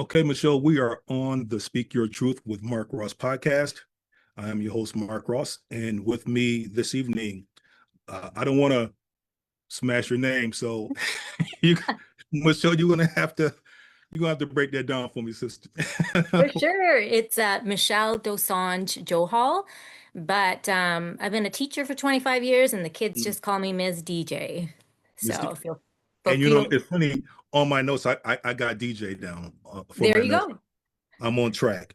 Okay, Michelle, we are on the Speak Your Truth with Mark Ross podcast. I am your host, Mark Ross, and with me this evening, I don't want to smash your name, so you, Michelle, you're gonna have to break that down for me, sister. For sure. It's Michelle Dosanjh-Johal, but I've been a teacher for 25 years and the kids just call me Ms. DJ. Misty. So feel, And feel it's funny. On my notes, I got DJ down for there my you notes. go. I'm on track.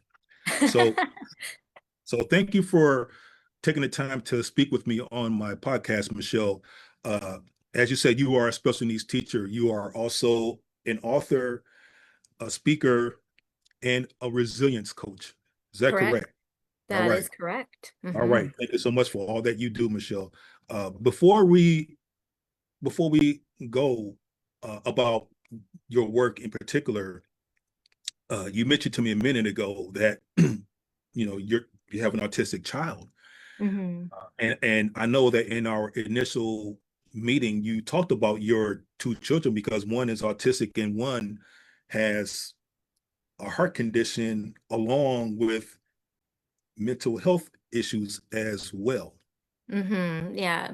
So so thank you for taking the time to speak with me on my podcast, Michelle. Uh, as you said, you are a special needs teacher. You are also an author, a speaker, and a resilience coach. Is that Correct. correct? All That right. is correct. All right. Thank you so much for all that you do, Michelle. Before we go about your work in particular, you mentioned to me a minute ago that you have an autistic child. Hmm. And I know that in our initial meeting, you talked about your two children because one is autistic and one has a heart condition along with mental health issues as well. Yeah.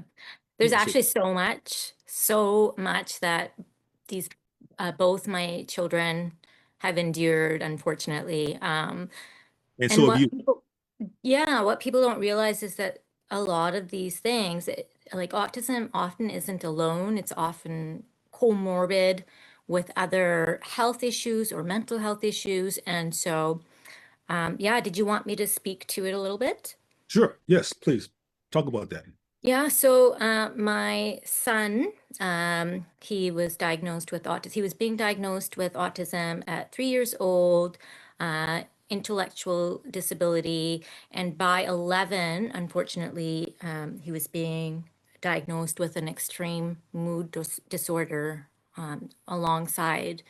There's Yeah, so actually so much that these both my children have endured, unfortunately. and And so have you. what people don't realize is that a lot of these things, like autism, often isn't alone. It's often comorbid with other health issues or mental health issues. And so, yeah, did you want me to speak to it a little bit? Sure. Yes, please talk about that. Yeah, so my son, he was diagnosed with autism. He was being diagnosed with autism at 3 years old, uh, intellectual disability, and by 11, unfortunately, he was being diagnosed with an extreme mood disorder alongside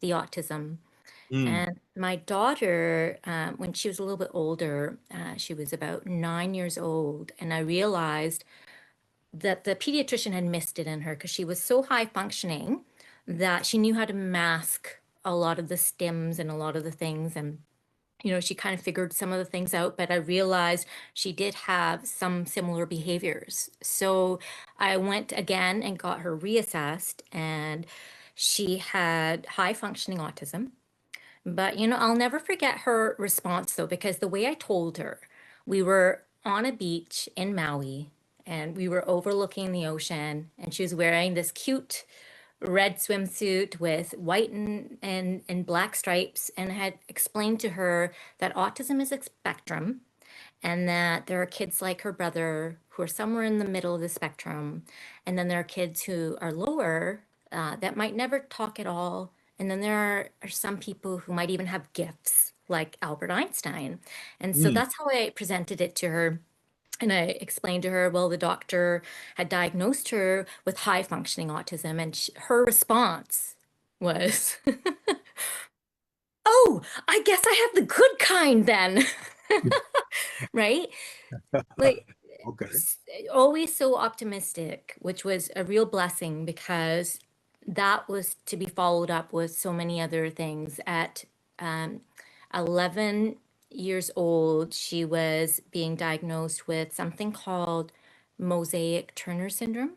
the autism. Mm, And my daughter, when she was a little bit older, she was about 9 years old, and I realized that the pediatrician had missed it in her because she was so high functioning that she knew how to mask a lot of the stims and a lot of the things. And, she kind of figured some of the things out, but I realized she did have some similar behaviors. So I went again and got her reassessed, and she had high functioning autism. But, I'll never forget her response though, because the way I told her, we were on a beach in Maui and we were overlooking the ocean, and she was wearing this cute red swimsuit with white and black stripes, and I had explained to her that autism is a spectrum and that there are kids like her brother who are somewhere in the middle of the spectrum. And then there are kids who are lower that might never talk at all. And then there are some people who might even have gifts, like Albert Einstein. And so mm. that's how I presented it to her. And I explained to her, well, the doctor had diagnosed her with high functioning autism. And her response was, oh, I guess I have the good kind then. Right? Like, Okay. s- always so optimistic, which was a real blessing because that was to be followed up with so many other things. At um, 11 years old, she was being diagnosed with something called mosaic Turner syndrome,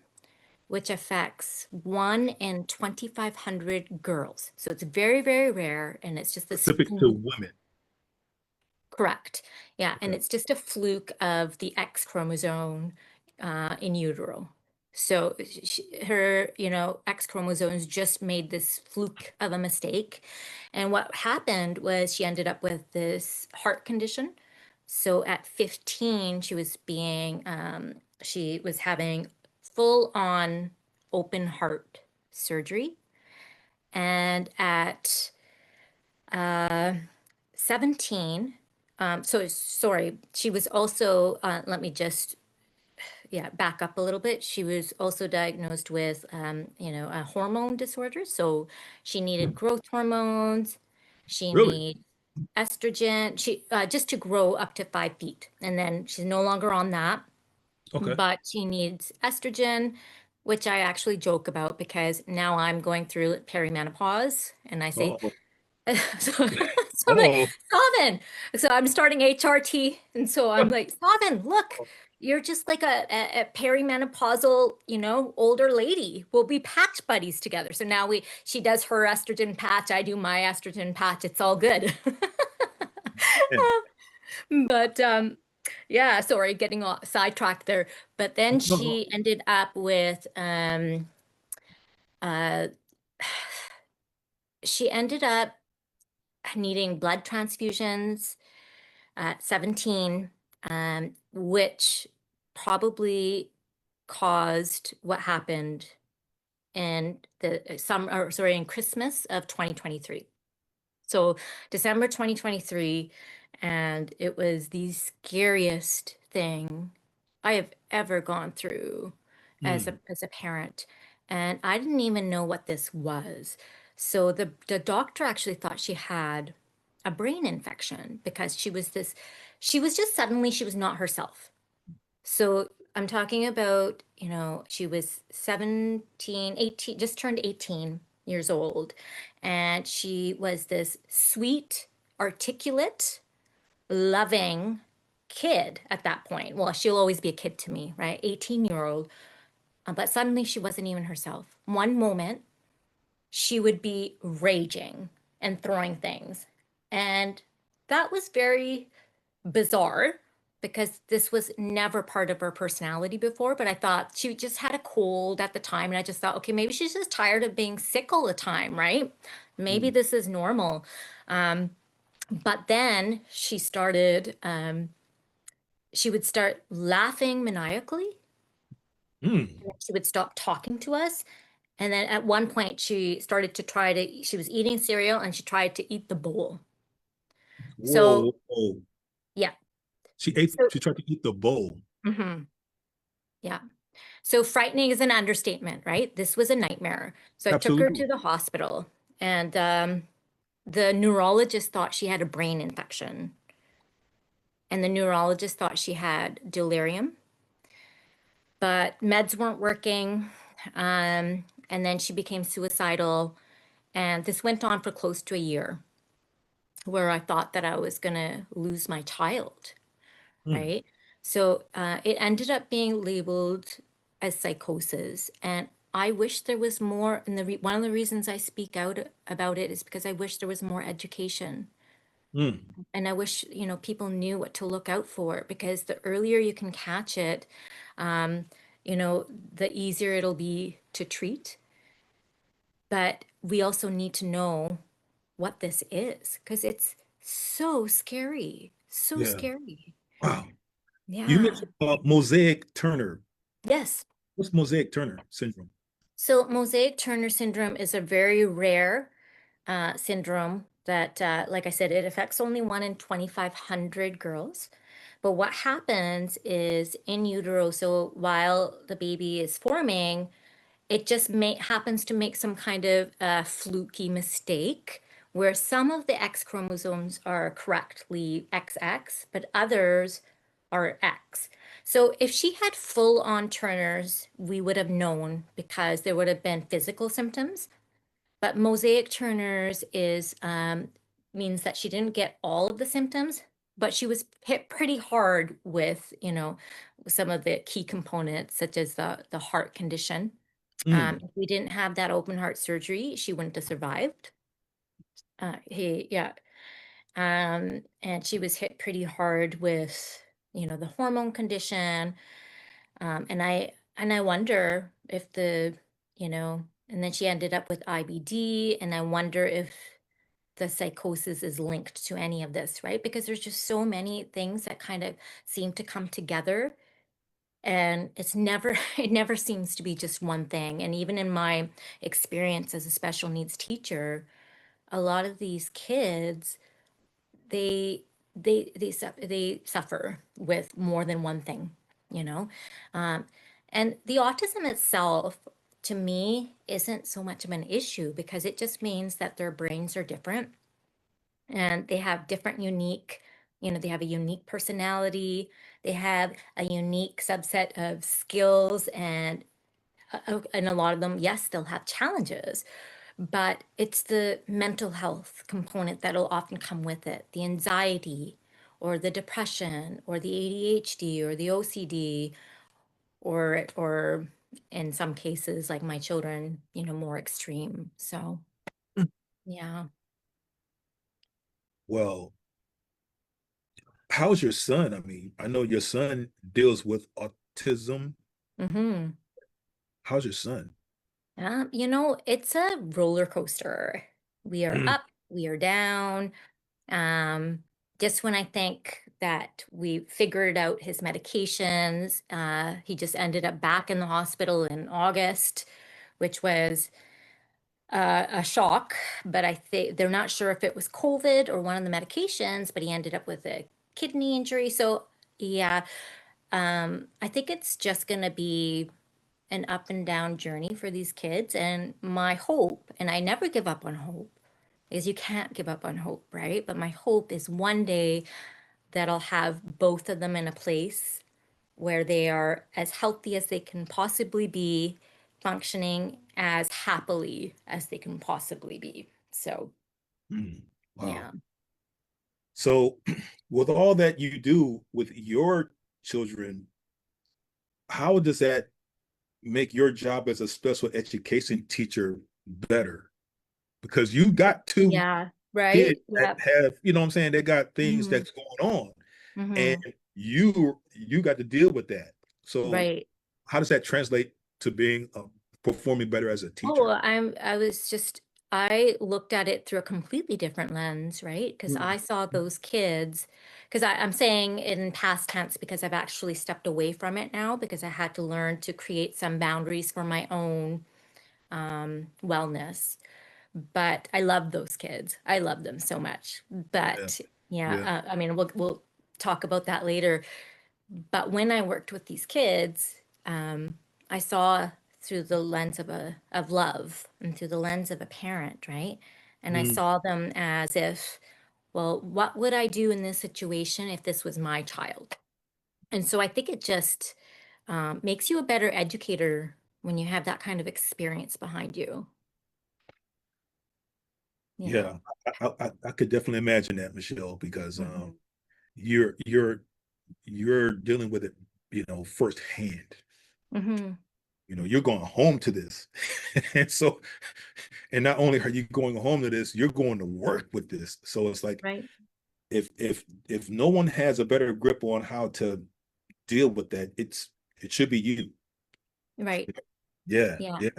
which affects 1 in 2,500 girls. So it's very, very rare, and it's just this Specific to women. correct. Yeah, and Okay. it's just a fluke of the X chromosome in utero. So her, X chromosomes just made this fluke of a mistake. And what happened was she ended up with this heart condition. So at 15, she was having full on open heart surgery. And at uh, 17, so sorry, she was also, let me just, yeah, back up a little bit. She was also diagnosed with, a hormone disorder. So she needed growth hormones, she Really? needs estrogen, just to grow up to 5 feet. And then she's no longer on that, Okay. but she needs estrogen, which I actually joke about because now I'm going through perimenopause and I say, Oh, So, so I'm like, Oh, Savin. So I'm starting HRT. And so I'm like, Savin, look, you're just like a perimenopausal, older lady. We'll be patch buddies together. So now she does her estrogen patch. I do my estrogen patch. It's all good. man. But yeah, sorry, getting off sidetracked there. But then No, no. she ended up with uh she ended up needing blood transfusions at 17, which probably caused what happened in the summer, or sorry, in Christmas of 2023. So December 2023, and it was the scariest thing I have ever gone through as Mm, a parent. And I didn't even know what this was. So the doctor actually thought she had a brain infection because she was just suddenly, she was not herself. So I'm talking about, she was 17, 18, just turned 18 years old. And she was this sweet, articulate, loving kid at that point. Well, she'll always be a kid to me, right? 18-year-old. But suddenly she wasn't even herself. One moment, she would be raging and throwing things. And that was very bizarre because this was never part of her personality before. But I thought she just had a cold at the time. And I just thought, okay, maybe she's just tired of being sick all the time, right? Maybe mm, this is normal. But then she would start laughing maniacally. mm. And then she would stop talking to us. And then at one point, she was eating cereal and she tried to eat the bowl. So, Whoa, whoa. yeah. She So, tried to eat the bowl. mhm, yeah. So frightening is an understatement, right? This was a nightmare. So I took her Absolutely. to the hospital, and the neurologist thought she had a brain infection, and the neurologist thought she had delirium, but meds weren't working. And then she became suicidal, and this went on for close to a year, where I thought that I was going to lose my child. Mm, Right? So it ended up being labeled as psychosis. And I wish there was more. And one of the reasons I speak out about it is because I wish there was more education. mm. And I wish, people knew what to look out for, because the earlier you can catch it, um, the easier it'll be to treat. But we also need to know what this is, because it's so scary, so Yeah. scary. Wow. You Yeah. mentioned Mosaic Turner. Yes. What's Mosaic Turner syndrome? So mosaic Turner syndrome is a very rare syndrome that, like I said, it affects only 1 in 2,500 girls. But what happens is in utero, so while the baby is forming, it just happens to make some kind of fluky mistake where some of the X chromosomes are correctly XX, but others are X. So if she had full on Turners, we would have known because there would have been physical symptoms. But mosaic Turners is means that she didn't get all of the symptoms, but she was hit pretty hard with, some of the key components, such as the heart condition. Mm, If we didn't have that open heart surgery, she wouldn't have survived. Yeah. And she was hit pretty hard with, the hormone condition. And I wonder if and then she ended up with IBD, and I wonder if the psychosis is linked to any of this, right? Because there's just so many things that kind of seem to come together, and it never seems to be just one thing. And even in my experience as a special needs teacher, a lot of these kids, they they suffer with more than one thing, you know. Um, and the autism itself, to me, isn't so much of an issue because it just means that their brains are different and they have different unique, they have a unique personality, they have a unique subset of skills, and a lot of them, yes, they'll have challenges, but it's the mental health component that'll often come with it, the anxiety or the depression or the ADHD or the OCD or in some cases like my children, more extreme. So, yeah. Well, how's your son? I mean, I know your son deals with autism. Mm-hmm. How's your son? It's a roller coaster. We are Mm, up, we are down. Um, just when I think that we figured out his medications, he just ended up back in the hospital in August, which was a shock. But I think they're not sure if it was COVID or one of the medications, but he ended up with a kidney injury. So, yeah, I think it's just going to be an up and down journey for these kids. And my hope, and I never give up on hope, because you can't give up on hope, right? But my hope is one day that I'll have both of them in a place where they are as healthy as they can possibly be, functioning as happily as they can possibly be. So, mm, yeah. wow. So, with all that you do with your children, how does that make your job as a special education teacher better? Because you got two Yeah. kids Right. that Yep. have, you know what I'm saying, they got things Hmm. that's going on, and Hmm. you got to deal with that. So, Right. how does that translate to being performing better as a Oh, teacher? I looked at it through a completely different lens, right? Because I Mm, saw those kids, because I'm saying in past tense because I've actually stepped away from it now because I had to learn to create some boundaries for my own wellness. But I love those kids. I love them so much. yeah, But yeah. yeah, I mean, we'll talk about that later. But when I worked with these kids, I saw through the lens of love and through the lens of a parent, right? And I Mm, saw them as if, well, what would I do in this situation if this was my child? And so I think it just makes you a better educator when you have that kind of experience behind you. Yeah. yeah, I could definitely imagine that, Michelle, because Hmm. you're you're you're dealing with it, firsthand. Hmm. You're going home to this. And so, and not only are you going home to this, you're going to work with this. So it's like Right. if no one has a better grip on how to deal with that, it should be you. Right. Yeah, Yeah. yeah.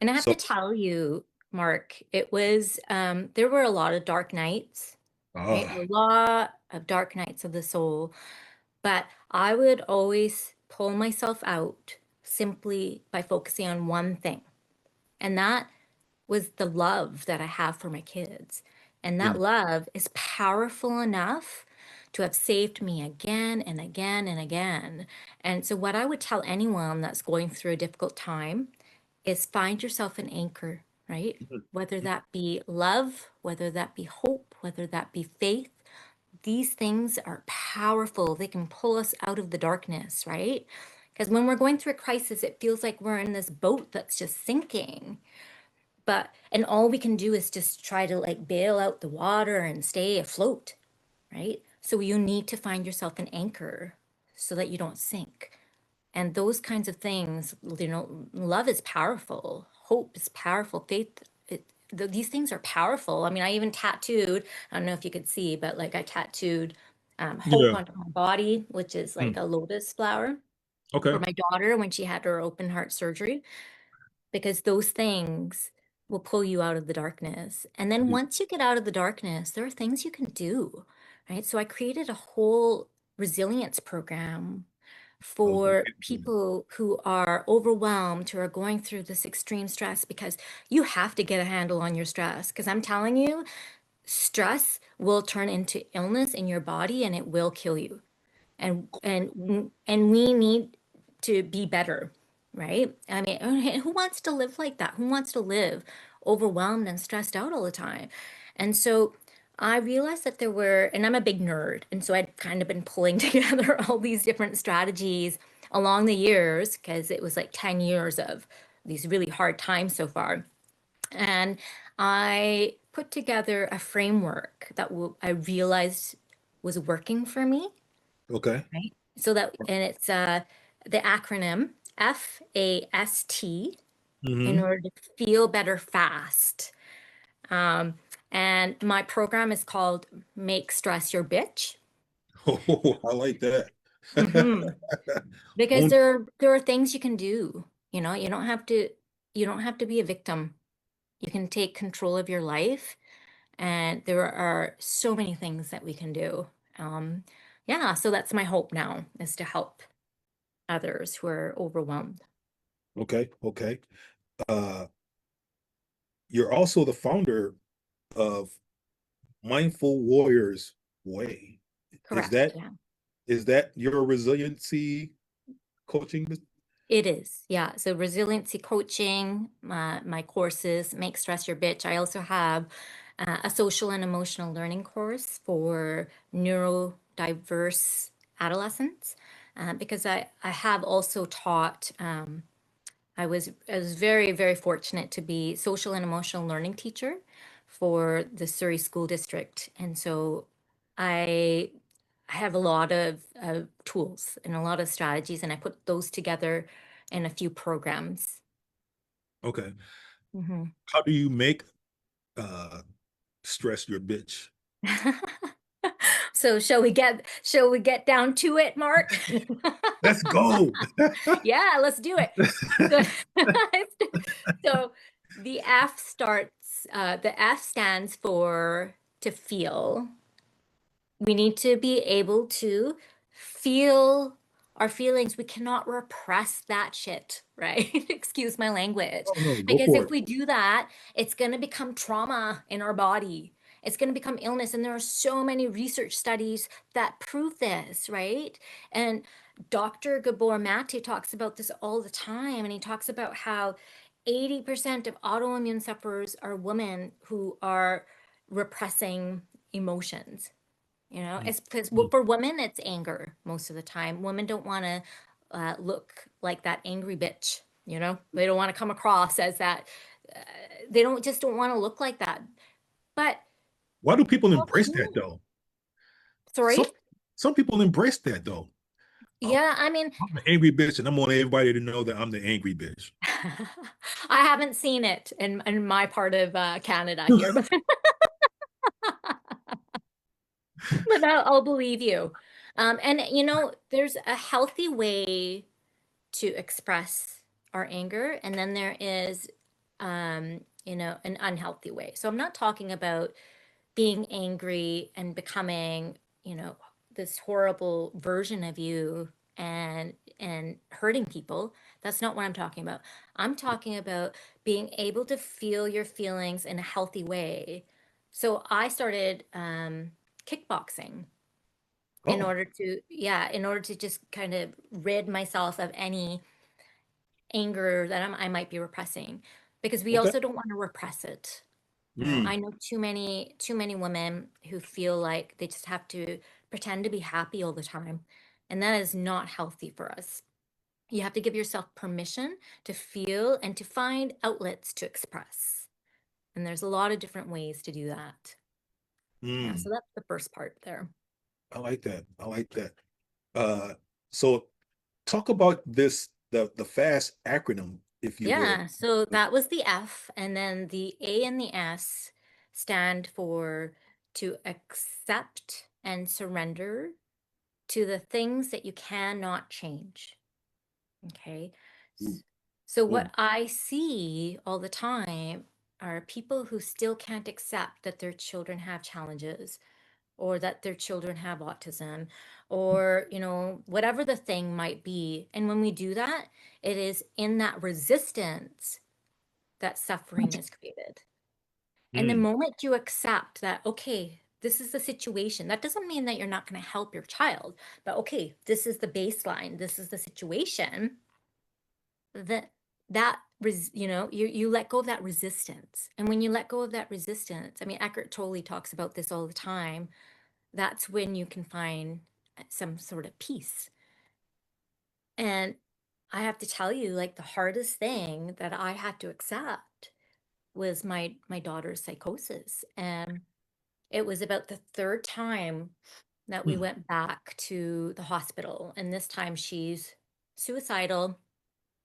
And I have So to tell you, Mark, it was, there were a lot of dark nights, right? A ah, lot of dark nights of the soul. But I would always pull myself out simply by focusing on one thing. And that was the love that I have for my kids. And you that know, love is powerful enough to have saved me again and again and again. And so, what I would tell anyone that's going through a difficult time is find yourself an anchor, right? Whether that be love, whether that be hope, whether that be faith, these things are powerful. They can pull us out of the darkness, right? Because when we're going through a crisis, it feels like we're in this boat that's just sinking. And all we can do is just try to like bail out the water and stay afloat, right? So you need to find yourself an anchor so that you don't sink. And those kinds of things, love is powerful, hope is powerful, faith, these things are powerful. I mean, I even tattooed, I don't know if you could see, but like I tattooed hope yeah. onto my body, which is like Mm, a lotus flower for okay. my daughter when she had her open heart surgery because those things will pull you out of the darkness. And then Yeah. once you get out of the darkness, there are things you can do, right? So I created a whole resilience program I was gonna for get into that. people who are overwhelmed, who are going through this extreme stress, because you have to get a handle on your stress. Because I'm telling you, stress will turn into illness in your body and it will kill you, and we need to be better, right? I mean, who wants to live like that? Who wants to live overwhelmed and stressed out all the time? And so I realized that there were, and I'm a big nerd, and so I'd kind of been pulling together all these different strategies along the years because it was like 10 years of these really hard times so far. And I put together a framework that I realized was working for me, Okay. right? So that, and it's the acronym FAST, in Hmm. order to feel better fast. Um, and my program is called Make Stress Your Bitch. Oh, I like that. Hmm. Because Own. there are things you can do. You know, you don't have to be a victim. You can take control of your life, and there are so many things that we can do. Um, yeah, so that's my hope now, is to help others who are overwhelmed. Okay, okay. Uh, you're also the founder of Mindful Warriors Way. Is Correct. that Yeah. is that your resiliency coaching? It is, yeah. So resiliency coaching, my courses, Make Stress Your Bitch. I also have a social and emotional learning course for neurodiverse adolescents, because I have also taught. I was very, very fortunate to be social and emotional learning teacher for the Surrey School District. And so I I have a lot of tools and a lot of strategies, and I put those together in a few programs. Okay. Mhm. How do you make uh stress your bitch? So shall we get down to it, Mark? Let's go. Yeah, let's do it. So, so the F stands for to feel. We need to be able to feel our feelings. We cannot repress that shit, right? Excuse my language. Oh no, go Because for if it. we do that, it's going to become trauma in our body. It's going to become illness. And there are so many research studies that prove this, right? And Dr. Gabor Mate talks about this all the time. And he talks about how 80% of autoimmune sufferers are women who are repressing emotions. You know, Mm, it's because mm. for women, it's anger most of the time. Women don't want to look like that angry bitch. You know, they don't want to come across as that. Uh, they don't want to look like that. But Why do people all embrace that human. though? Sorry. Some people embrace that though. I'm, Yeah, I mean, I'm an angry bitch, and I want everybody to know that I'm the angry bitch. I haven't seen it in my part of Canada here, but I'll believe you. And you know, there's a healthy way to express our anger, and then there is you know, an unhealthy way. So I'm not talking about being angry and becoming, you know, this horrible version of you and hurting people. That's not what I'm talking about. I'm talking about being able to feel your feelings in a healthy way. So I started kickboxing in Oh, order to, yeah, in order to just kind of rid myself of any anger that I might be repressing, because we okay. also don't want to repress it. I Mm, know too many women who feel like they just have to pretend to be happy all the time, and that is not healthy for us. You have to give yourself permission to feel and to find outlets to express. And there's a lot of different ways to do that. Yeah, mm. so that's the first part there. I like that. I like that. So talk about this, the FAST acronym, if you will. Yeah, so that was the F, and then the A and the S stand for to accept and surrender to the things that you cannot change. Okay. Ooh, So, ooh. what I see all the time are people who still can't accept that their children have challenges, or that their children have autism, or, you know, whatever the thing might be. And when we do that, it is in that resistance that suffering is created. And the Mm, moment you accept that, okay, this is the situation, that doesn't mean that you're not going to help your child, but okay, this is the baseline, this is the situation, that you know, you let go of that resistance. And when you let go of that resistance, I mean, Eckhart Tolle talks about this all the time, that's when you can find some sort of peace. And I have to tell you, like, the hardest thing that I had to accept was my daughter's psychosis. And it was about the third time that we Mm, went back to the hospital. And this time she's suicidal.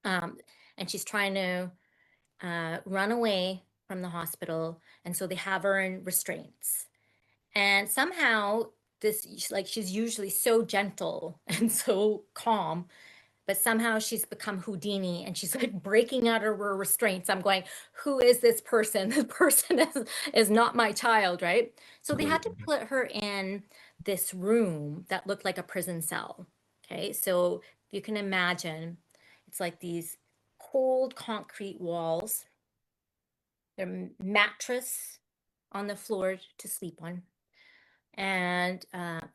Um, and she's trying to run away from the hospital. And so they have her in restraints. And somehow this, like, she's usually so gentle and so calm, but somehow she's become Houdini and she's like breaking out of her restraints. I'm going, who is this person? This person is not my child, right? So they right. had to put her in this room that looked like a prison cell. Okay, so if you can imagine, it's like these cold concrete walls, their mattress on the floor to sleep on, and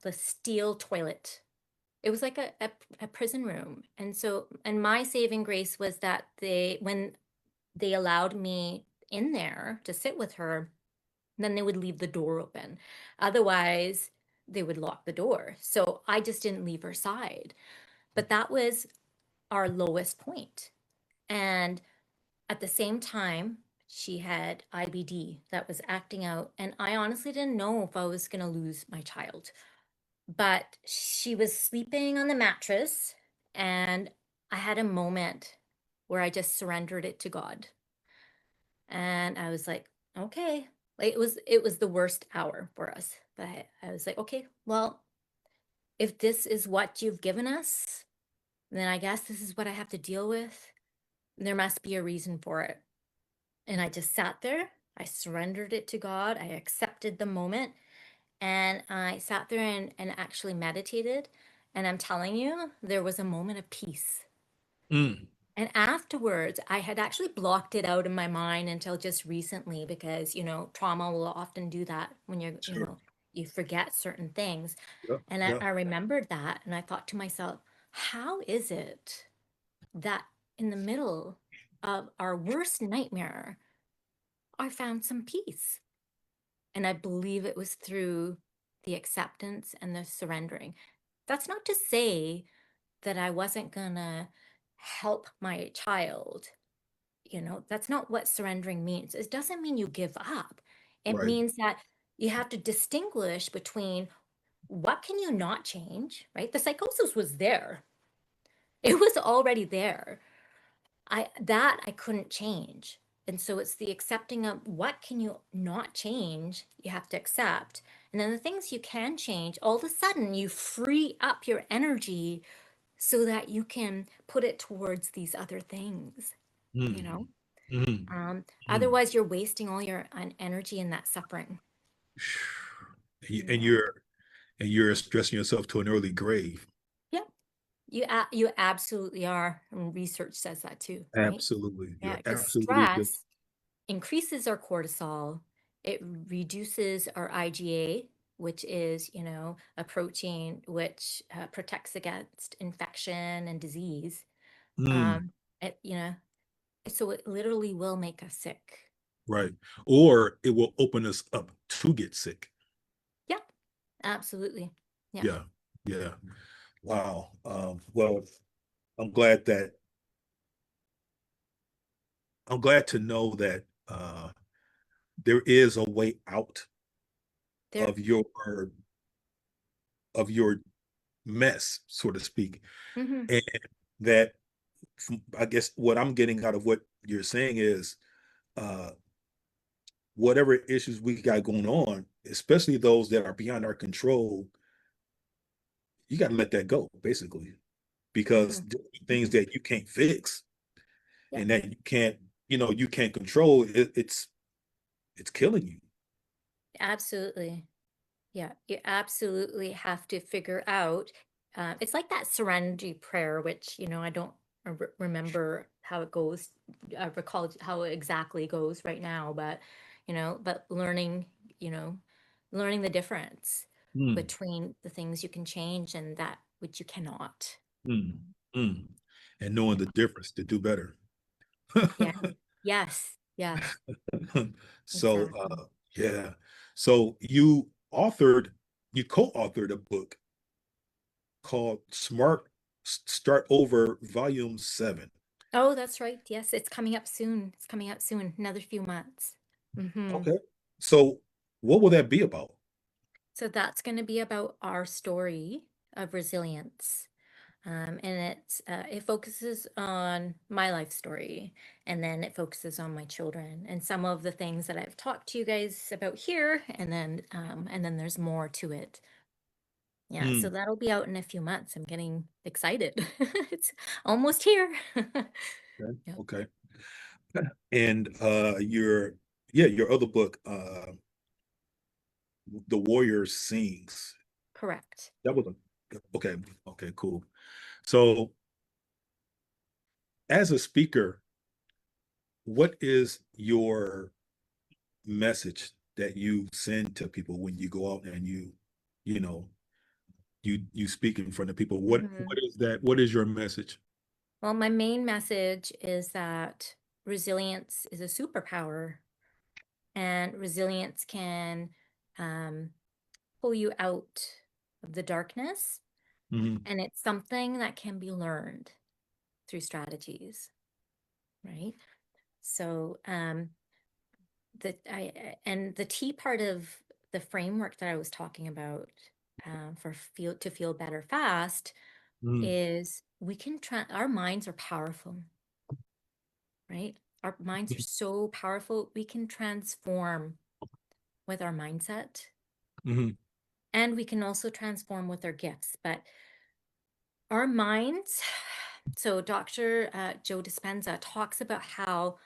the steel toilet. It was like a prison room. And so, and my saving grace was that when they allowed me in there to sit with her, then they would leave the door open. Otherwise, they would lock the door. So I just didn't leave her side. But that was our lowest point. And at the same time, she had IBD that was acting out. And I honestly didn't know if I was going to lose my child. But she was sleeping on the mattress, and I had a moment where I just surrendered it to God. And I was like, okay. Like it was the worst hour for us. But I was like, okay, well, if this is what you've given us, then I guess this is what I have to deal with. There must be a reason for it. And I just sat there. I surrendered it to God. I accepted the moment. And I sat there and actually meditated. And I'm telling you, there was a moment of peace. Mm, And afterwards, I had actually blocked it out in my mind until just recently because, trauma will often do that when sure. you forget certain things. Yeah, And I, yeah. I remembered that. And I thought to myself, how is it that in the middle of our worst nightmare, I found some peace? And I believe it was through the acceptance and the surrendering. That's not to say that I wasn't gonna help my child. That's not what surrendering means. It doesn't mean you give up. It Right. means that you have to distinguish between what can you not change, right? The psychosis was there. It was already there. I couldn't change. And so it's the accepting of what can you not change, you have to accept. And then the things you can change, all of a sudden you free up your energy so that you can put it towards these other things, you Mm, know? mm, mm. Otherwise you're wasting all your energy in that suffering. And you- and Yeah. you're and you're stressing yourself to an early grave. Yeah. You absolutely are. And research says that too, right? Absolutely. Yeah, You're because absolutely just stress increases our cortisol, it reduces our IgA, which is, a protein which protects against infection and disease. mm, Um, so it literally will make us sick. right. Or it will open us up to get sick. Yeah, absolutely. Yeah, Yeah. Yeah. Wow. Well, I'm glad that I'm glad to know that there is a way out there. of your mess, so to speak, Hmm. and that I guess what I'm getting out of what you're saying is uh, whatever issues we got going on, especially those that are beyond our control, you got to let that go, basically, because Hmm. things that you can't fix Yeah, and that you can't control, it's killing you. absolutely. Yeah, you absolutely have to figure out. It's like that serenity prayer, which, I don't remember how it goes, recall how it exactly goes right now, but you know, learning the difference Mm, between the things you can change and that which you cannot. mm, mm. And knowing Yeah. the difference to do better. Yeah. Yes. Yes. So, Exactly. yeah. So you co-authored a book called Smart Start Over Volume 7. Oh, that's right. Yes, it's coming up soon. It's coming out soon, another few months. Hmm. Okay. So what will that be about? So that's going to be about our story of resilience. And it focuses on my life story, and then it focuses on my children and some of the things that I've talked to you guys about here, and then there's more to it. Yeah, so Mm, that'll be out in a few months. I'm getting excited. It's almost here. okay. Yeah, Okay. And your yeah, your other book, The Warrior Sings. correct. That was okay. Okay, cool. So as a speaker, what is your message that you send to people when you go out and you know, you speak in front of people? Hmm. What is that? What is your message? Well, my main message is that resilience is a superpower, and resilience can um, pull you out of the darkness. Hmm. And it's something that can be learned through strategies, right? So, and the T part of the framework that I was talking about for feel better fast Hmm. is our minds are powerful, right? Our minds are so powerful. We can transform with our mindset, Hmm. and we can also transform with our gifts. But our minds, so Dr. Joe Dispenza talks about how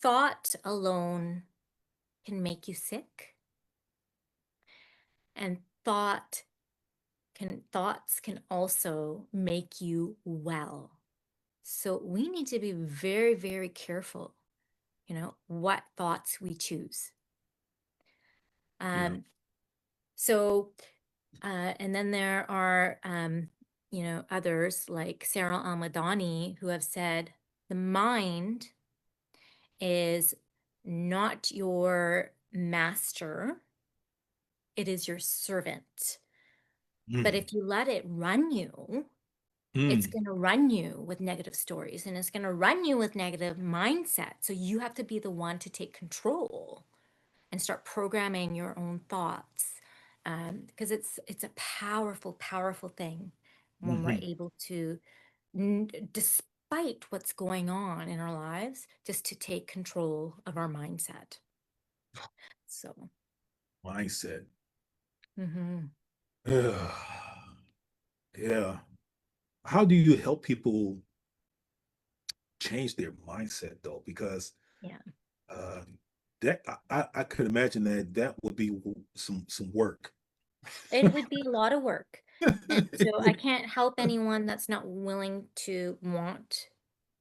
thought alone can make you sick, and thoughts can also make you well. So we need to be very, very careful, what thoughts we choose. Yeah. Um, so and then there are others like Sarah Almadani who have said the mind is not your master, it is your servant. But Mm, if you let it run you, it's mm, going to run you with negative stories, and it's going to run you with negative mindset. So you have to be the one to take control and start programming your own thoughts. Because it's a powerful, powerful thing when we're mhm. able to, despite what's going on in our lives, just to take control of our mindset. So, Mindset. mhm. Yeah. How do you help people change their mindset though? Because Yeah. uh, that I could imagine that that would be some work. It would be a lot of work. And so I can't help anyone that's not willing to want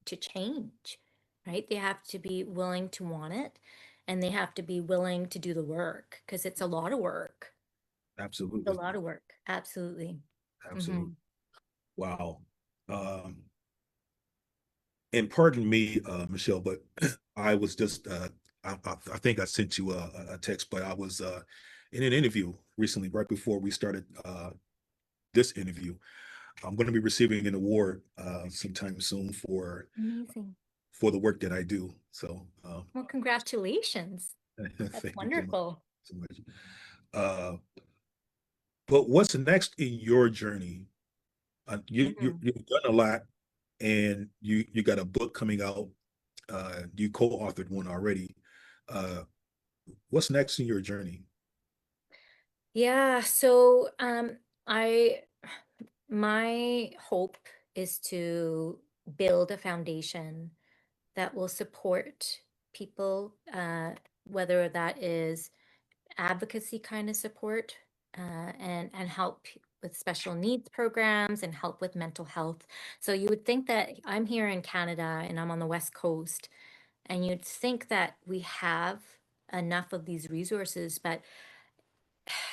to change, right? They have to be willing to want it, and they have to be willing to do the work because it's a lot of work. It's a Absolutely. lot of work. Absolutely. Absolutely. Hmm. Wow. Um, and pardon me, Michelle, but I was just I think I sent you a text, but I was in an interview recently, right before we started this interview. I'm going to be receiving an award sometime soon Amazing. for the work that I do. So Well, congratulations. That's thank you so much. wonderful. So much. Uh, but what's next in your journey? Mhm. You've done a lot, and you got a book coming out. You co-authored one already. Uh, what's next in your journey? Yeah, so I my hope is to build a foundation that will support people, whether that is advocacy kind of support, and help with special needs programs and help with mental health. So you would think that I'm here in Canada and I'm on the West Coast, and you'd think that we have enough of these resources, but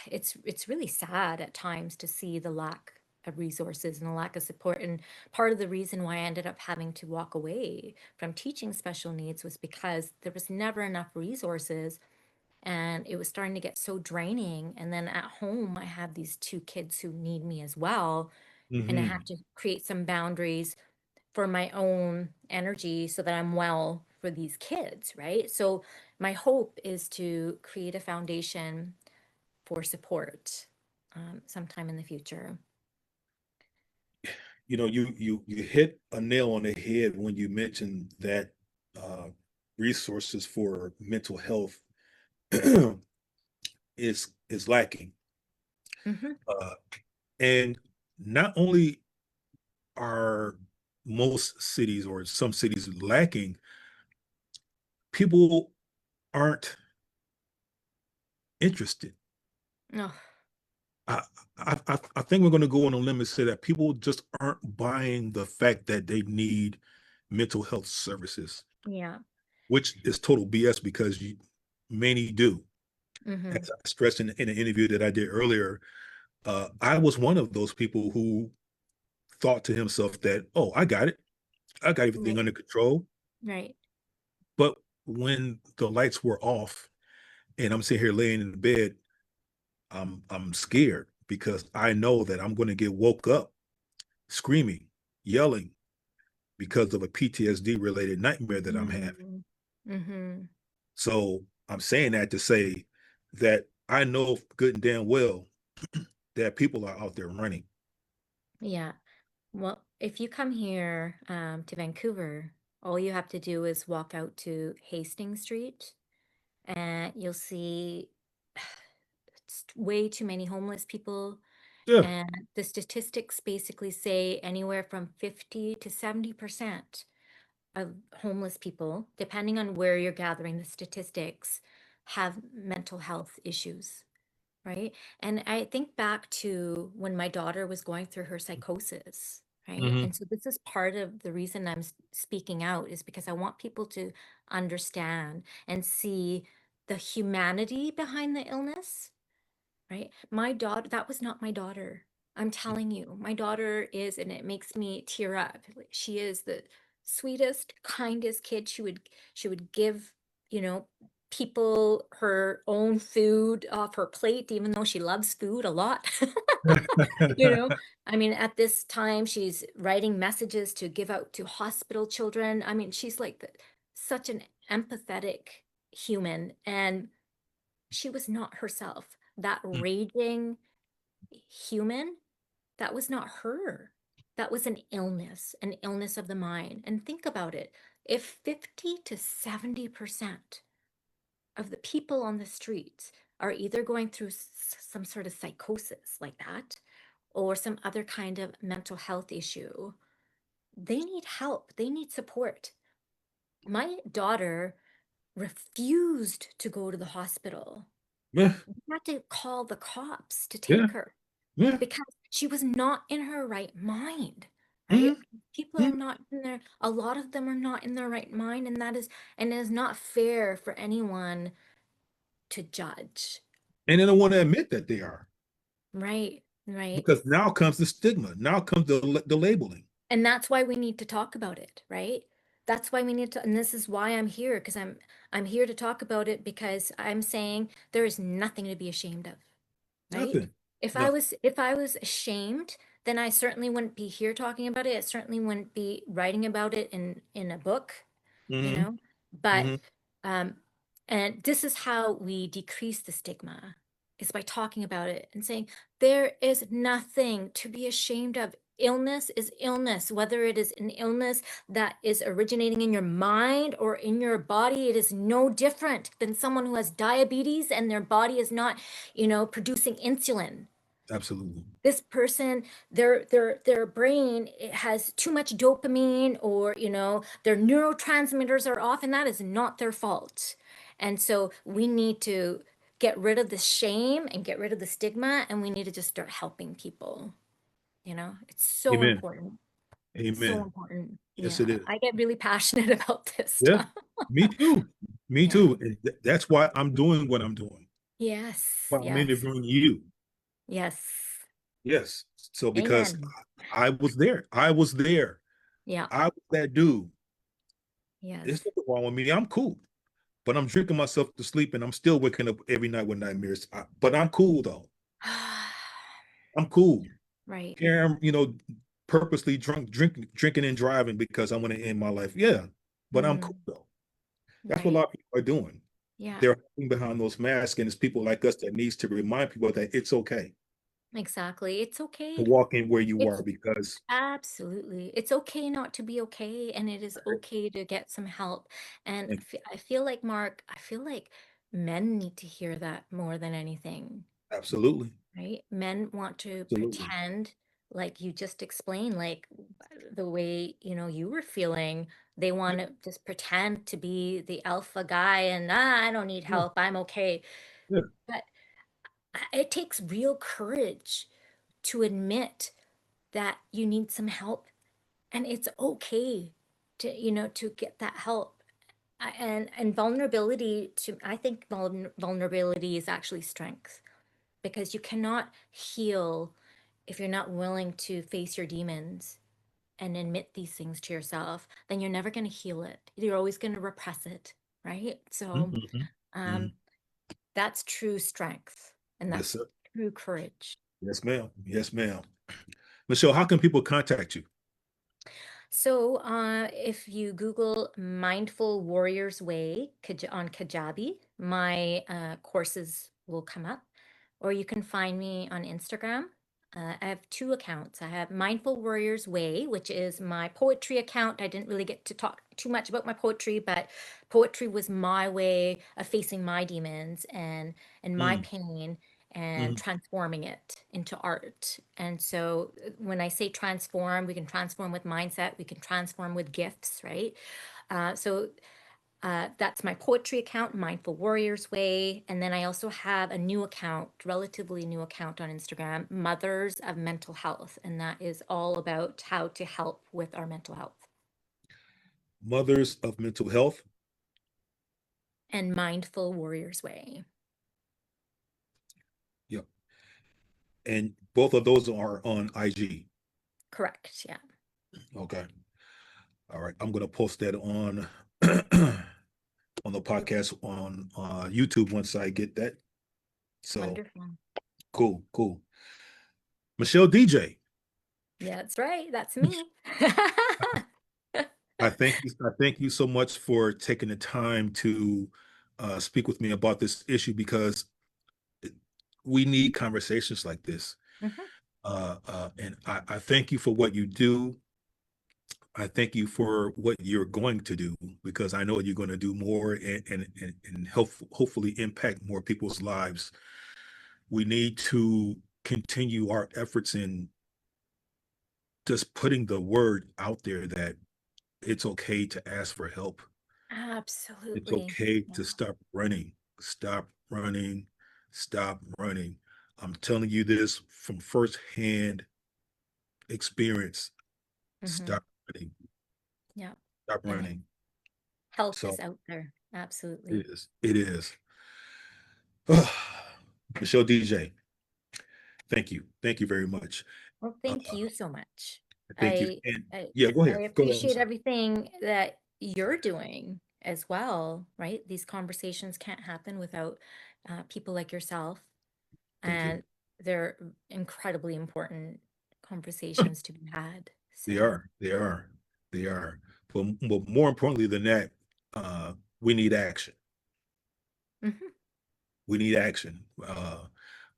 it's really sad at times to see the lack of resources and the lack of support. And part of the reason why I ended up having to walk away from teaching special needs was because there was never enough resources, and it was starting to get so draining. And then at home I have these two kids who need me as well, and I have Hmm. to create some boundaries for my own energy so that I'm well for these kids, right? So my hope is to create a foundation for support sometime in the future. You know, you hit a nail on the head when you mentioned that uh, resources for mental health is lacking, Hmm. uh, and not only are most cities or some cities lacking, people aren't interested. Oh, I I think we're going to go on a limb and say that people just aren't buying the fact that they need mental health services, yeah. which is total BS because many do. Hmm. As I stressed in an interview that I did earlier, I was one of those people who thought to himself that, oh, I got it. I got everything Right. under control. Right. But when the lights were off and I'm sitting here laying in the bed, I'm scared because I know that I'm going to get woke up screaming, yelling because of a PTSD related nightmare that I'm having. Mm-hmm. Mm-hmm. So I'm saying that to say that I know good and damn well that people are out there running. Yeah. Well, if you come here to Vancouver, all you have to do is walk out to Hastings Street and you'll see way too many homeless people. Yeah. And the statistics basically say anywhere from 50 to 70% of homeless people, depending on where you're gathering the statistics, have mental health issues, right? And I think back to when my daughter was going through her psychosis, right? Hmm. And so this is part of the reason I'm speaking out is because I want people to understand and see the humanity behind the illness, right? My daughter, that was not my daughter. I'm telling you, my daughter is, and it makes me tear up. Like, she is the sweetest, kindest kid. She would give, you know, people her own food off her plate, even though she loves food a lot. You know, I mean, at this time, she's writing messages to give out to hospital children. I mean, she's like such an empathetic human. And she was not herself. That raging human, that was not her. That was an illness of the mind. And think about it. If 50 to 70% of the people on the streets are either going through some sort of psychosis like that or some other kind of mental health issue, they need help, they need support. My daughter refused to go to the hospital. Yeah. We had to call the cops to Yeah. take her Yeah. because she was not in her right mind, right? Hmm. People are not in their, a lot of them are not in their right mind, and it is not fair for anyone to judge. And they don't want to admit that they are, Right, right. because now comes the stigma. Now comes the labeling. And that's why we need to talk about it, right? That's why we need to, and this is why I'm here, because I'm here to talk about it because I'm saying there is nothing to be ashamed of. Right? Nothing. Nothing. If I was ashamed, then I certainly wouldn't be here talking about it. I certainly wouldn't be writing about it in a book, you Hmm. know. But Hmm. um and this is how we decrease the stigma is by talking about it and saying there is nothing to be ashamed of. Illness is illness, whether it is an illness that is originating in your mind or in your body. It is no different than someone who has diabetes and their body is not, producing insulin. Absolutely. This person, their brain, it has too much dopamine, or their neurotransmitters are off, and that is not their fault. And so we need to get rid of the shame and get rid of the stigma, and we need to just start helping people. It's so Amen. important. So Amen. important. Yes, it Yeah, is. I get really passionate about this Yeah. stuff. Me too. Me Yeah. too. And that's why I'm doing what I'm doing. Yes, Why I'm yes, interviewing you. yes. Yes. So because Amen. I was there. I was there. Yeah, I was that dude. yes. There's nothing wrong with me. I'm cool. But I'm drinking myself to sleep and I'm still waking up every night with nightmares. But I'm cool though. I'm cool. Right. Karen, purposely drinking and driving because I want to end my life. Yeah, but I'm cool though. That's what a Right. lot of people are doing. Yeah, They're hiding behind those masks, and it's people like us that needs to remind people that it's okay exactly. It's to okay. walk in where you It's are because absolutely. It's okay not to be okay, and it is okay to get some help. And and I feel like, Mark, I feel like men need to hear that more than anything, absolutely, right? Men want to absolutely, pretend, like you just explained, like the way, you were feeling. They yeah, want to just pretend to be the alpha guy and, I don't need yeah, help. I'm okay. yeah. But it takes real courage to admit that you need some help, and it's okay to get that help. And vulnerability, to I think vulnerability is actually strength, because you cannot heal if you're not willing to face your demons and admit these things to yourself. Then you're never going to heal it. You're always going to repress it, right? So Mhm, mhm. um that's true strength, and Yes, that's sir. true courage. Yes, ma'am. Yes, ma'am. Michelle, how can people contact you? So, if you Google Mindful Warriors Way on Kajabi, my courses will come up, or you can find me on Instagram. I have two accounts. I have Mindful Warriors Way, which is my poetry account. I didn't really get to talk too much about my poetry, but poetry was my way of facing my demons and my Mm, pain, and mhm. transforming it into art. And so when I say transform, we can transform with mindset, we can transform with gifts, right? So that's my poetry account, Mindful Warriors Way. And then I also have a new account, relatively new account on Instagram, Mothers of Mental Health. And that is all about how to help with our mental health. Mothers of Mental Health. And Mindful Warriors Way. Yep. And both of those are on IG. Correct. Yeah. Okay. All right. I'm gonna post that on on the podcast on YouTube once I get that. So Wonderful. cool, cool. Michelle DJ, Yeah, that's right. That's me. I thank you so much for taking the time to speak with me about this issue because we need conversations like this. Mhm. And I thank you for what you do. I thank you for what you're going to do because I know you're going to do more and help hopefully impact more people's lives. We need to continue our efforts in just putting the word out there that it's okay to ask for help. It's Absolutely. okay Yeah. to stop running. Stop running. Stop running. I'm telling you this from firsthand experience. Hmm. Stop running. Yeah. Stop And running. help So is out there. it Absolutely. is. It is. Michelle DJ, thank you. Thank you very much. Well, Uh, thank you so much. thank you. I And I, yeah, go I ahead. Go ahead. I'm appreciate sorry. everything that you're doing as well, right? These conversations can't happen without people like yourself, Thank you. and they're incredibly important conversations to be had. They So, are. They are. They are. But more importantly than that, uh, we need action. mhm, We need action.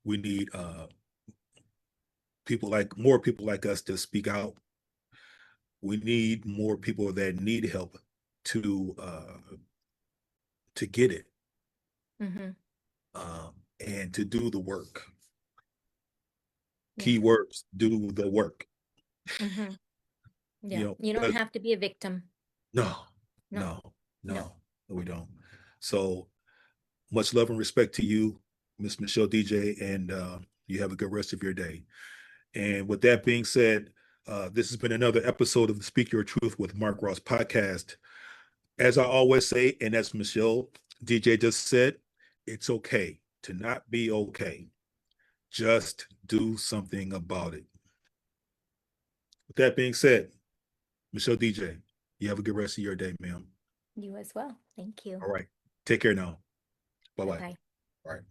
We need more people like us to speak out. We need more people that need help to to get it mhm, and to do the work. yeah, Keywords: do the work. mhm, You yeah. know, You don't because have to be a victim. no, No, no, no. no, we don't. So much love and respect to you, Miss Michelle DJ, and you have a good rest of your day. And with that being said, this has been another episode of the Speak Your Truth with Mark Ross podcast. As I always say, and as Michelle DJ just said, it's okay to not be okay. Just do something about it. With that being said, Michelle DJ, you have a good rest of your day, ma'am. You as well. Thank you. All right. Take care now. Bye Bye bye. bye. All right.